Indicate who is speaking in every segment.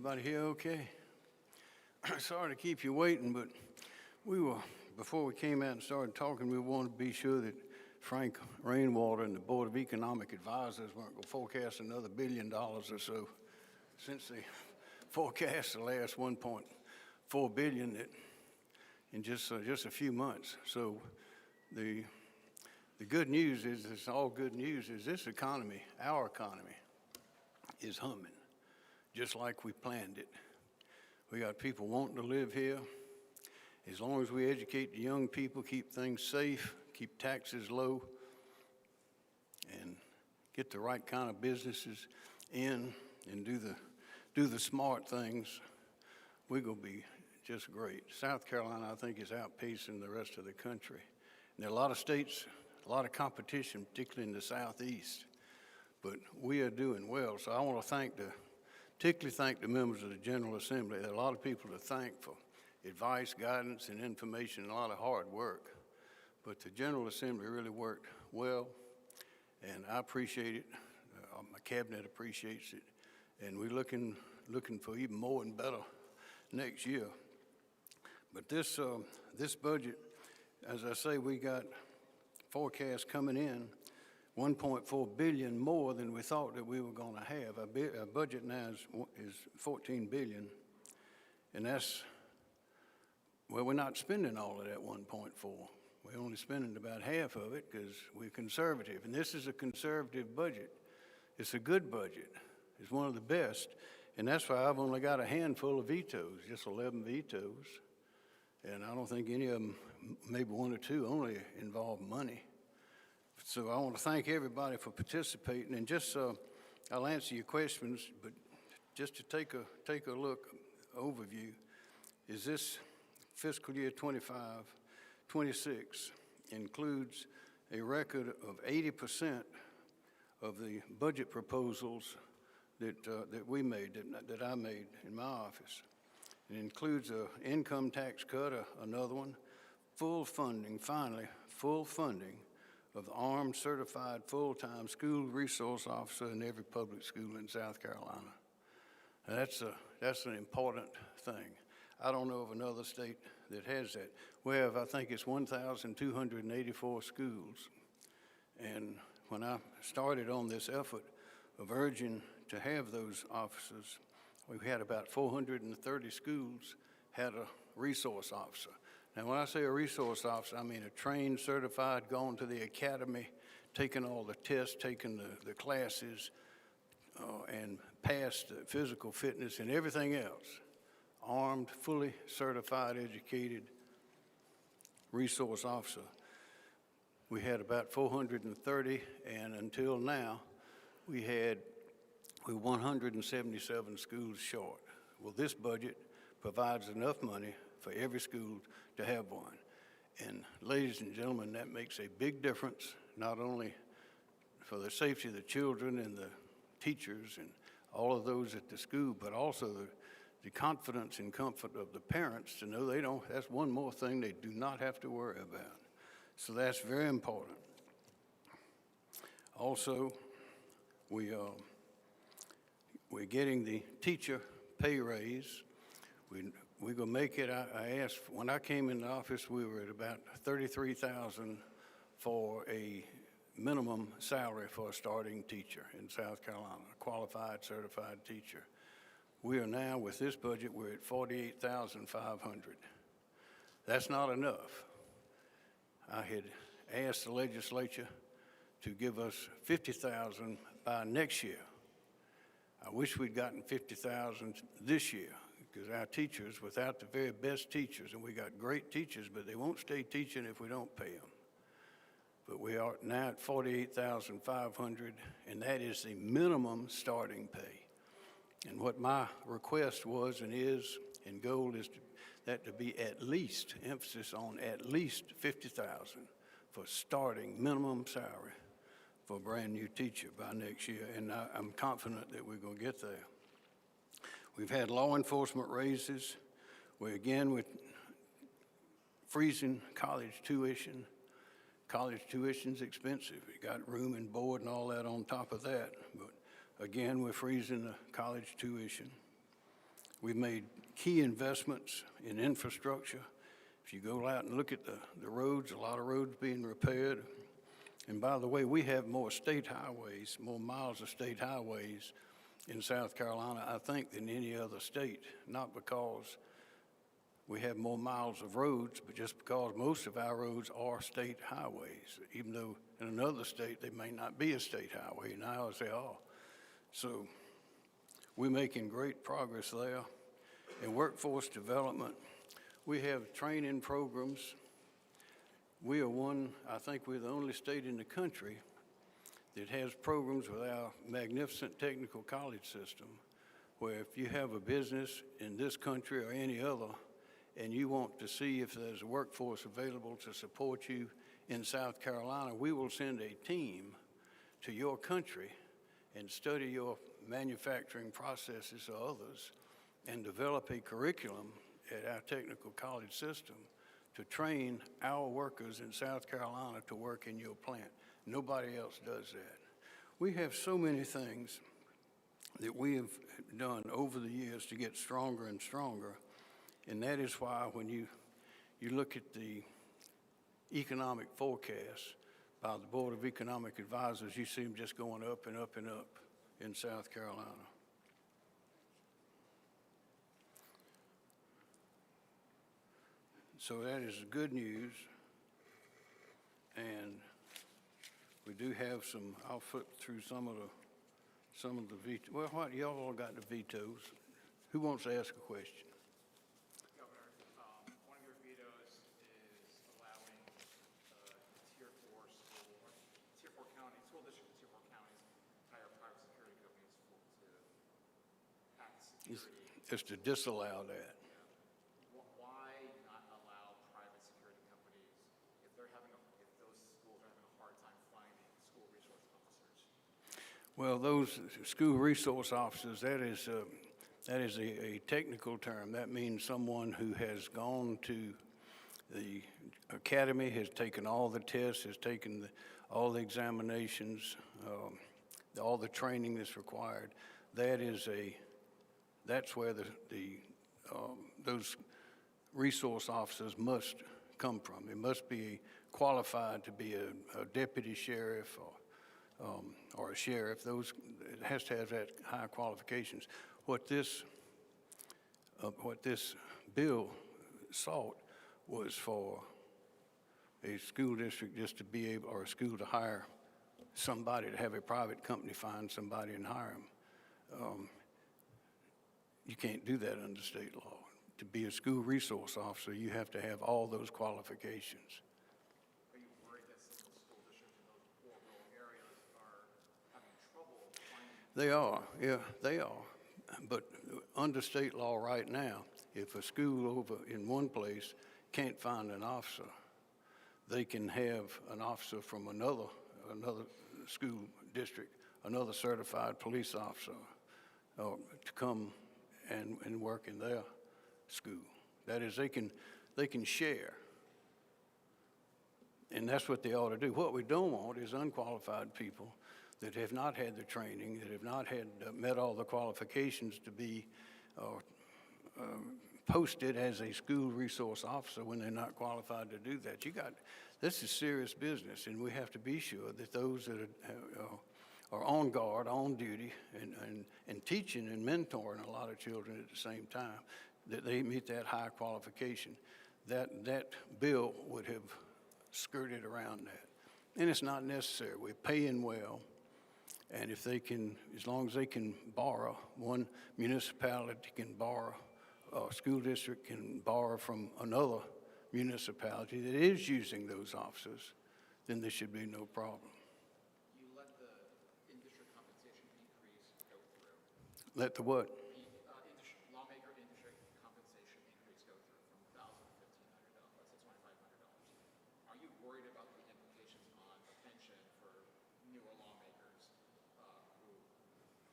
Speaker 1: Everybody here okay? Sorry to keep you waiting, but before we came out and started talking, we wanted to be sure that Frank Rainwater and the Board of Economic Advisors weren't going to forecast another $1 billion or so, since they forecast the last $1.4 billion in just a few months. So the good news is, it's all good news, is this economy, our economy, is humming, just like we planned it. We got people wanting to live here. As long as we educate the young people, keep things safe, keep taxes low, and get the right kind of businesses in and do the smart things, we're going to be just great. South Carolina, I think, is outpacing the rest of the country. And there are a lot of states, a lot of competition, particularly in the southeast, but we are doing well. So I want to particularly thank the members of the General Assembly. There are a lot of people to thank for advice, guidance, and information, and a lot of hard work. But the General Assembly really worked well, and I appreciate it. My cabinet appreciates it, and we're looking for even more and better next year. But this budget, as I say, we got forecasts coming in $1.4 billion more than we thought that we were going to have. Our budget now is $14 billion, and we're not spending all of that 1.4. We're only spending about half of it because we're conservative, and this is a conservative budget. It's a good budget. It's one of the best, and that's why I've only got a handful of vetoes, just 11 vetoes, and I don't think any of them, maybe one or two, only involve money. So I want to thank everybody for participating, and just I'll answer your questions, but just to take a look, overview, is this fiscal year 25-26 includes a record of 80% of the budget proposals that we made, that I made in my office. It includes an income tax cut, another one, full funding, finally, full funding of the armed, certified, full-time school resource officer in every public school in South Carolina. And that's an important thing. I don't know of another state that has that. We have, I think it's 1,284 schools. And when I started on this effort of urging to have those officers, we had about 430 schools had a resource officer. Now, when I say a resource officer, I mean a trained, certified, gone to the academy, taken all the tests, taken the classes, and passed physical fitness and everything else. Armed, fully certified, educated resource officer. We had about 430, and until now, we're 177 schools short. Well, this budget provides enough money for every school to have one. And ladies and gentlemen, that makes a big difference, not only for the safety of the children and the teachers and all of those at the school, but also the confidence and comfort of the parents to know that's one more thing they do not have to worry about. So that's very important. Also, we're getting the teacher pay raise. We're going to make it, I asked, when I came in the office, we were at about $33,000 for a minimum salary for a starting teacher in South Carolina, a qualified, certified teacher. We are now, with this budget, we're at $48,500. That's not enough. I had asked the legislature to give us $50,000 by next year. I wish we'd gotten $50,000 this year, because our teachers, without the very best teachers, and we got great teachers, but they won't stay teaching if we don't pay them. But we are now at $48,500, and that is the minimum starting pay. And what my request was and is, and goal is that to be at least, emphasis on at least $50,000 for starting minimum salary for a brand new teacher by next year, and I'm confident that we're going to get there. We've had law enforcement raises. We're freezing college tuition. College tuition's expensive. You got room and board and all that on top of that. But again, we're freezing the college tuition. We've made key investments in infrastructure. If you go out and look at the roads, a lot of roads being repaired. And by the way, we have more state highways, more miles of state highways in South Carolina, I think, than any other state, not because we have more miles of roads, but just because most of our roads are state highways, even though in another state they may not be a state highway, and ours they are. So we're making great progress there. In workforce development, we have training programs. We are I think we're the only state in the country that has programs with our magnificent technical college system, where if you have a business in this country or any other, and you want to see if there's a workforce available to support you in South Carolina, we will send a team to your country and study your manufacturing processes or others and develop a curriculum at our technical college system to train our workers in South Carolina to work in your plant. Nobody else does that. We have so many things that we have done over the years to get stronger and stronger, and that is why when you look at the economic forecast by the Board of Economic Advisors, you see them just going up and up and up in South Carolina. So that is good news, and we do have some. I'll flip through some of the vetoes. Well, what y'all all got the vetoes? Who wants to ask a question?
Speaker 2: Governor, one of your vetoes is allowing Tier 4 county, school district in Tier 4 counties to hire private security companies to act security.
Speaker 1: It's to disallow that.
Speaker 2: Why not allow private security companies if those schools are having a hard time finding school resource officers?
Speaker 1: Well, those school resource officers, that is a technical term. That means someone who has gone to the academy, has taken all the tests, has taken all the examinations, all the training that's required. That's where those resource officers must come from. They must be qualified to be a deputy sheriff or a sheriff. It has to have that high qualifications. What this bill sought was for a school district just to be able, or a school to hire somebody, to have a private company find somebody and hire them. You can't do that under state law. To be a school resource officer, you have to have all those qualifications.
Speaker 2: Are you worried that some of the school districts in those poor rural areas are having trouble finding?
Speaker 1: They are, yeah, they are. But under state law right now, if a school over in one place can't find an officer, they can have an officer from another school district, another certified police officer, to come and work in their school. That is, they can share. And that's what they ought to do. What we don't want is unqualified people that have not had the training, that have not had met all the qualifications to be posted as a school resource officer when they're not qualified to do that. This is serious business, and we have to be sure that those that are on guard, on duty, and teaching and mentoring a lot of children at the same time, that they meet that high qualification. That bill would have skirted around that. And it's not necessary. We're paying well, and if they can, as long as they can borrow, one municipality can borrow, a school district can borrow from another municipality that is using those officers, then there should be no problem.
Speaker 2: You let the in-district compensation increase go through.
Speaker 1: Let the what?
Speaker 2: The lawmaker in-district compensation increase go through from $1,000 to $1,500, let's say $2,500. Are you worried about the implications on the pension for newer lawmakers who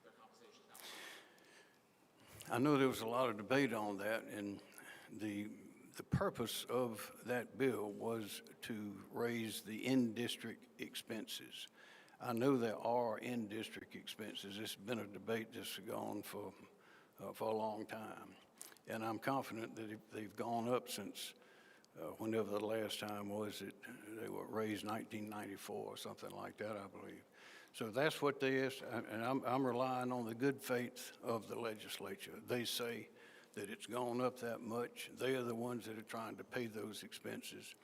Speaker 2: their compensation is now?
Speaker 1: I know there was a lot of debate on that, and the purpose of that bill was to raise the in-district expenses. I know there are in-district expenses. It's been a debate that's gone for for a long time. And I'm confident that they've gone up since whenever the last time was that they were raised, 1994 or something like that, I believe. So that's what they asked, and I'm relying on the good faith of the legislature. They say that it's gone up that much. They are the ones that are trying to pay those expenses.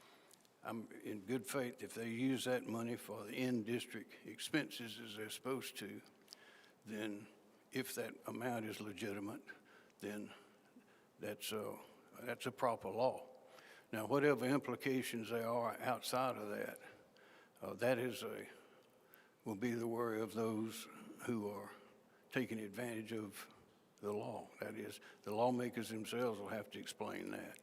Speaker 1: I'm in good faith, if they use that money for the in-district expenses as they're supposed to, then if that amount is legitimate, then that's a proper law. Now, whatever implications there are outside of that, that will be the worry of those who are taking advantage of the law. That is, the lawmakers themselves will have to explain that.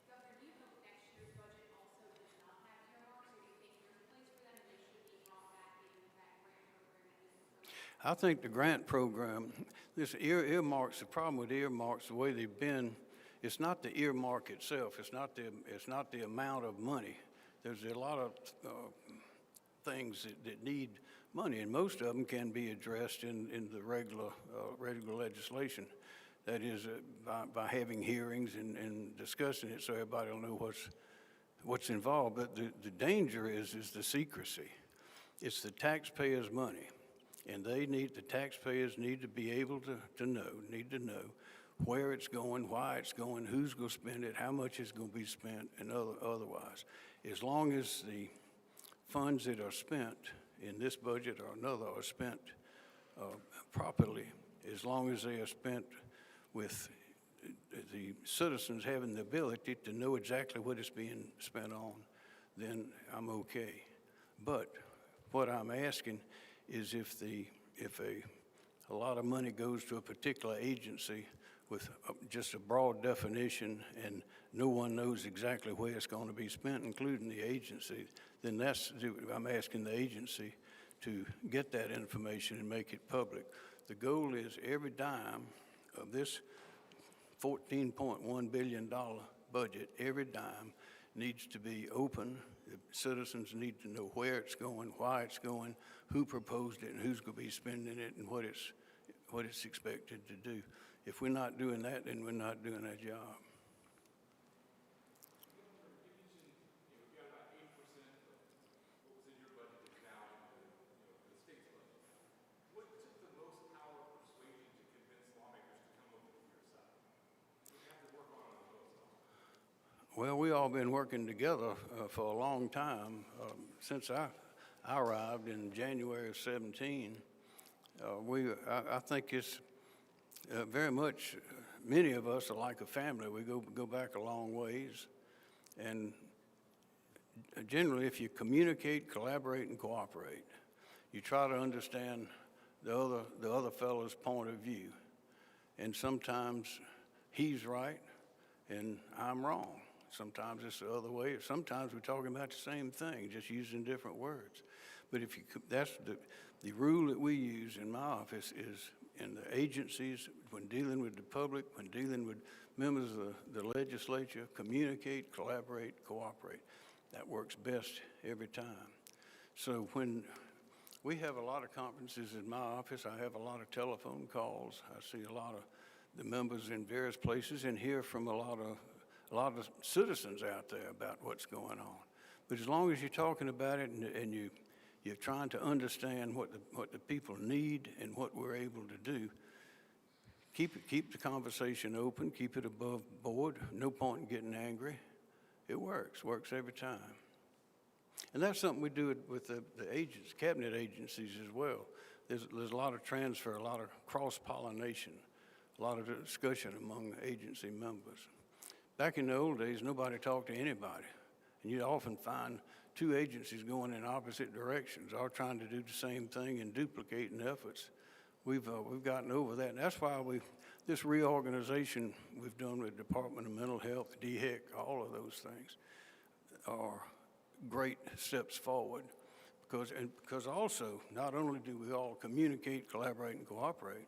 Speaker 3: Governor, do you hope next year's budget also does not have earmarks, or do you think there's a place for them and they should be brought back in with that grant program?
Speaker 1: I think the grant program, this earmarks, the problem with earmarks, the way they've been, it's not the earmark itself. It's not the amount of money. There's a lot of things that need money, and most of them can be addressed in the regular legislation. That is, by having hearings and discussing it so everybody will know what's involved. But the danger is the secrecy. It's the taxpayers' money, and the taxpayers need to be able to know where it's going, why it's going, who's going to spend it, how much is going to be spent, and otherwise. As long as the funds that are spent in this budget or another are spent properly, as long as they are spent with the citizens having the ability to know exactly what it's being spent on, then I'm okay. But what I'm asking is if a lot of money goes to a particular agency with just a broad definition and no one knows exactly where it's going to be spent, including the agency, then I'm asking the agency to get that information and make it public. The goal is every dime of this $14.1 billion budget, every dime needs to be open. The citizens need to know where it's going, why it's going, who proposed it, and who's going to be spending it, and what it's expected to do. If we're not doing that, then we're not doing our job. Well, we all been working together for a long time. Since I arrived in January of 17, I think it's very much, many of us are like a family. We go back a long ways. And generally, if you communicate, collaborate, and cooperate, you try to understand the other fellow's point of view. And sometimes he's right and I'm wrong. Sometimes it's the other way. Sometimes we're talking about the same thing, just using different words. But that's the rule that we use in my office is in the agencies, when dealing with the public, when dealing with members of the legislature, communicate, collaborate, cooperate. That works best every time. So when we have a lot of conferences in my office, I have a lot of telephone calls. I see a lot of the members in various places and hear from a lot of citizens out there about what's going on. But as long as you're talking about it and you're trying to understand what the people need and what we're able to do, keep the conversation open, keep it above board. No point in getting angry. It works every time. And that's something we do with the cabinet agencies as well. There's a lot of transfer, a lot of cross-pollination, a lot of discussion among agency members. Back in the old days, nobody talked to anybody. And you'd often find two agencies going in opposite directions, all trying to do the same thing and duplicating efforts. We've gotten over that. And that's why this reorganization we've done with the Department of Mental Health, DHEC, all of those things are great steps forward. Because also, not only do we all communicate, collaborate, and cooperate,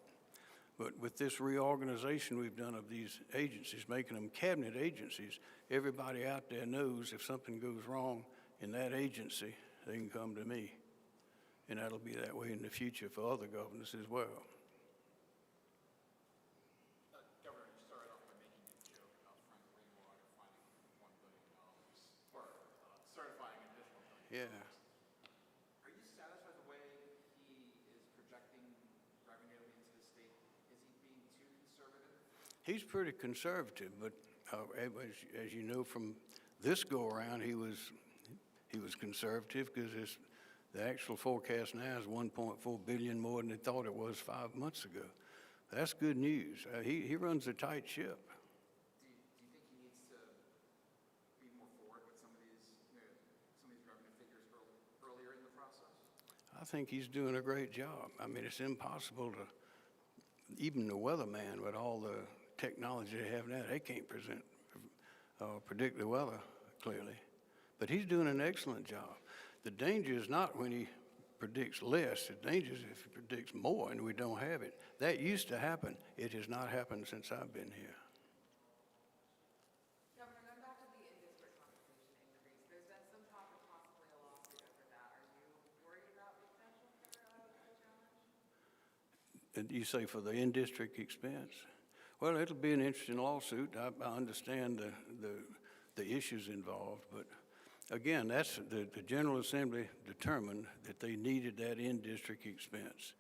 Speaker 1: but with this reorganization we've done of these agencies, making them cabinet agencies, everybody out there knows if something goes wrong in that agency, they can come to me. And that'll be that way in the future for other governors as well. Yeah.
Speaker 2: Are you satisfied with the way he is projecting revenue into the state? Is he being too conservative?
Speaker 1: He's pretty conservative, but as you know from this go-around, he was conservative because the actual forecast now is 1.4 billion more than they thought it was 5 months ago. That's good news. He runs a tight ship.
Speaker 2: Do you think he needs to be more forward with some of these, some of these revenue figures earlier in the process?
Speaker 1: I think he's doing a great job. I mean, it's impossible to, even the weatherman with all the technology they have now, they can't predict the weather clearly. But he's doing an excellent job. The danger is not when he predicts less. The danger is if he predicts more and we don't have it. That used to happen. It has not happened since I've been here.
Speaker 4: Governor, going back to the in-district compensation increase, there's been some talk of possibly a lawsuit over that. Are you worried about the potential for a challenge?
Speaker 1: And you say for the in-district expense? Well, it'll be an interesting lawsuit. I understand the issues involved, but again, that's the General Assembly determined that they needed that in-district expense.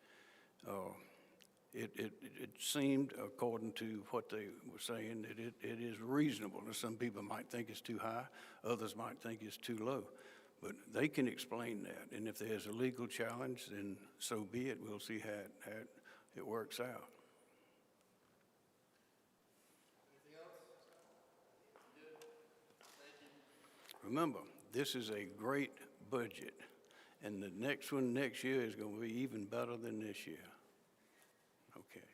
Speaker 1: It seemed, according to what they were saying, that it is reasonable. Now, some people might think it's too high, others might think it's too low, but they can explain that. And if there's a legal challenge, then so be it. We'll see how it works out.
Speaker 5: Anything else? Good. Thank you.
Speaker 1: Remember, this is a great budget, and the next one next year is going to be even better than this year. Okay.